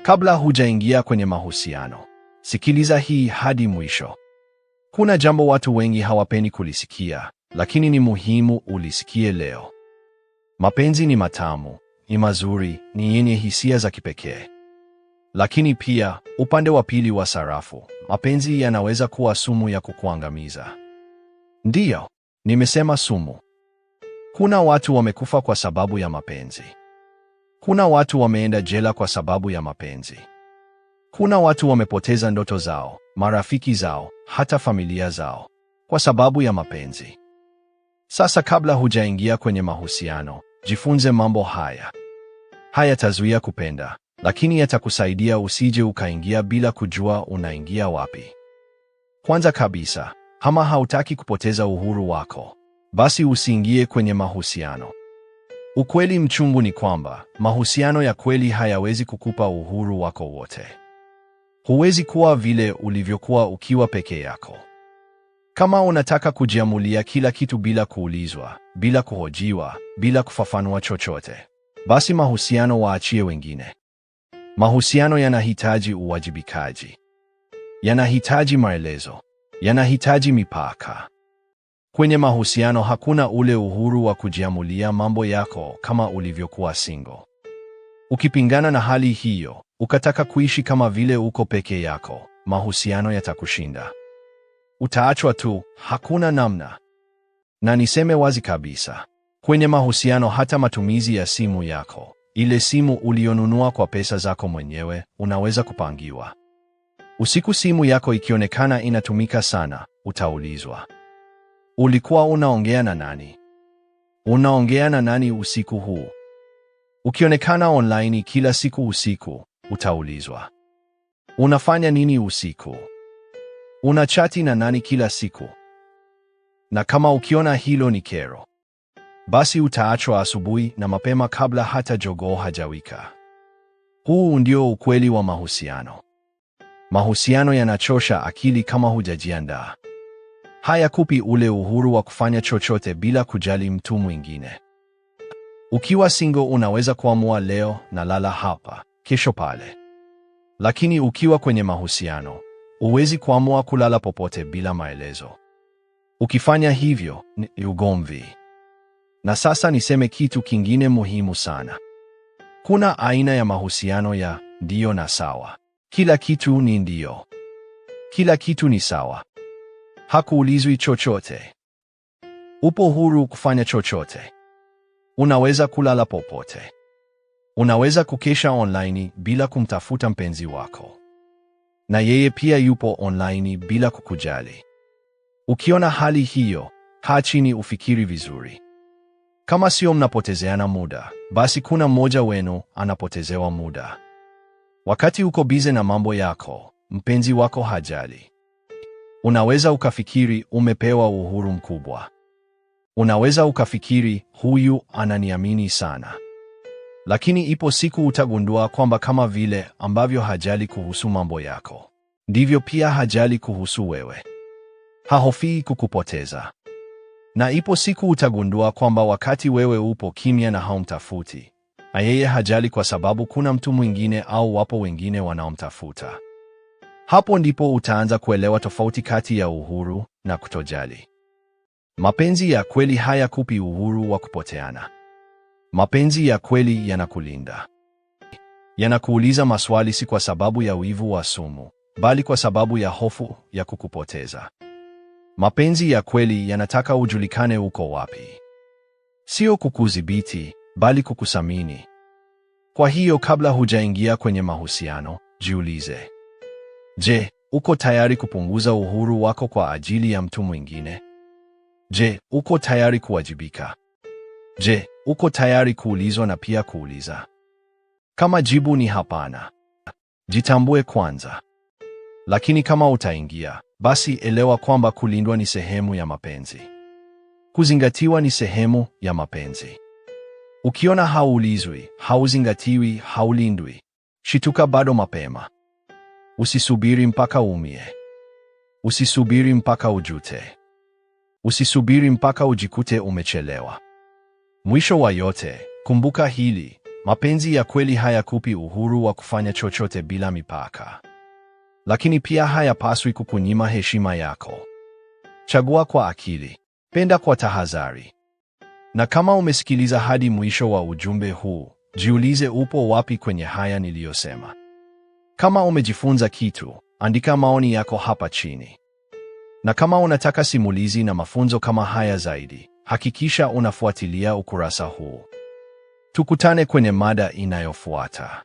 Kabla hujaingia kwenye mahusiano, sikiliza hii hadi mwisho. Kuna jambo watu wengi hawapendi kulisikia, lakini ni muhimu ulisikie leo. Mapenzi ni matamu, ni mazuri, ni yenye hisia za kipekee. Lakini pia, upande wa pili wa sarafu, mapenzi yanaweza kuwa sumu ya kukuangamiza. Ndiyo, nimesema sumu. Kuna watu wamekufa kwa sababu ya mapenzi. Kuna watu wameenda jela kwa sababu ya mapenzi. Kuna watu wamepoteza ndoto zao, marafiki zao, hata familia zao, kwa sababu ya mapenzi. Sasa kabla hujaingia kwenye mahusiano, jifunze mambo haya. Hayatazuia kupenda, lakini yatakusaidia usije ukaingia bila kujua unaingia wapi. Kwanza kabisa, kama hautaki kupoteza uhuru wako, basi usiingie kwenye mahusiano. Ukweli mchungu ni kwamba, mahusiano ya kweli hayawezi kukupa uhuru wako wote. Huwezi kuwa vile ulivyokuwa ukiwa peke yako. Kama unataka kujiamulia kila kitu bila kuulizwa, bila kuhojiwa, bila kufafanua chochote, basi mahusiano waachie wengine. Mahusiano yanahitaji uwajibikaji. Yanahitaji maelezo. Yanahitaji mipaka. Kwenye mahusiano hakuna ule uhuru wa kujiamulia mambo yako kama ulivyokuwa single. Ukipingana na hali hiyo, ukataka kuishi kama vile uko peke yako, mahusiano yatakushinda. Utaachwa tu, hakuna namna. Na niseme wazi kabisa, kwenye mahusiano hata matumizi ya simu yako, ile simu ulionunua kwa pesa zako mwenyewe, unaweza kupangiwa. Usiku simu yako ikionekana inatumika sana, utaulizwa, ulikuwa unaongea na nani? Unaongea na nani usiku huu? Ukionekana online kila siku usiku, utaulizwa, unafanya nini usiku? Unachati na nani kila siku? Na kama ukiona hilo ni kero, basi utaachwa asubuhi na mapema kabla hata jogoo hajawika. Huu ndio ukweli wa mahusiano. Mahusiano yanachosha akili kama hujajiandaa. Hayakupi ule uhuru wa kufanya chochote bila kujali mtu mwingine. Ukiwa single unaweza kuamua leo na lala hapa, kesho pale. Lakini ukiwa kwenye mahusiano, huwezi kuamua kulala popote bila maelezo. Ukifanya hivyo, ni ugomvi. Na sasa niseme kitu kingine muhimu sana. Kuna aina ya mahusiano ya ndio na sawa. Kila kitu ni ndio. Kila kitu ni sawa. Hakuulizwi chochote. Upo huru kufanya chochote. Unaweza kulala popote. Unaweza kukesha online bila kumtafuta mpenzi wako. Na yeye pia yupo online bila kukujali. Ukiona hali hiyo, kaa chini ufikiri vizuri. Kama sio mnapotezeana muda, basi kuna mmoja wenu anapotezewa muda. Wakati uko bize na mambo yako, mpenzi wako hajali. Unaweza ukafikiri umepewa uhuru mkubwa. Unaweza ukafikiri huyu ananiamini sana. Lakini ipo siku utagundua kwamba kama vile ambavyo hajali kuhusu mambo yako, ndivyo pia hajali kuhusu wewe. Hahofii kukupoteza. Na ipo siku utagundua kwamba wakati wewe upo kimya na haumtafuti, na yeye hajali kwa sababu kuna mtu mwingine au wapo wengine wanaomtafuta. Hapo ndipo utaanza kuelewa tofauti kati ya uhuru na kutojali. Mapenzi ya kweli hayakupi uhuru wa kupoteana. Mapenzi ya kweli yanakulinda. Yanakuuliza maswali si kwa sababu ya wivu wa sumu, bali kwa sababu ya hofu ya kukupoteza. Mapenzi ya kweli yanataka ujulikane uko wapi. Sio kukudhibiti, bali kukusamini. Kwa hiyo kabla hujaingia kwenye mahusiano, jiulize. Je, uko tayari kupunguza uhuru wako kwa ajili ya mtu mwingine? Je, uko tayari kuwajibika? Je, uko tayari kuulizwa na pia kuuliza? Kama jibu ni hapana, jitambue kwanza. Lakini kama utaingia, basi elewa kwamba kulindwa ni sehemu ya mapenzi. Kuzingatiwa ni sehemu ya mapenzi. Ukiona hauulizwi, hauzingatiwi, haulindwi, shituka bado mapema. Usisubiri mpaka uumie. Usisubiri mpaka ujute. Usisubiri mpaka ujikute umechelewa. Mwisho wa yote, kumbuka hili, Mapenzi ya kweli hayakupi uhuru wa kufanya chochote bila mipaka. Lakini pia hayapaswi kukunyima heshima yako. Chagua kwa akili. Penda kwa tahadhari. Na kama umesikiliza hadi mwisho wa ujumbe huu, jiulize upo wapi kwenye haya niliyosema. Kama umejifunza kitu, andika maoni yako hapa chini. Na kama unataka simulizi na mafunzo kama haya zaidi, hakikisha unafuatilia ukurasa huu. Tukutane kwenye mada inayofuata.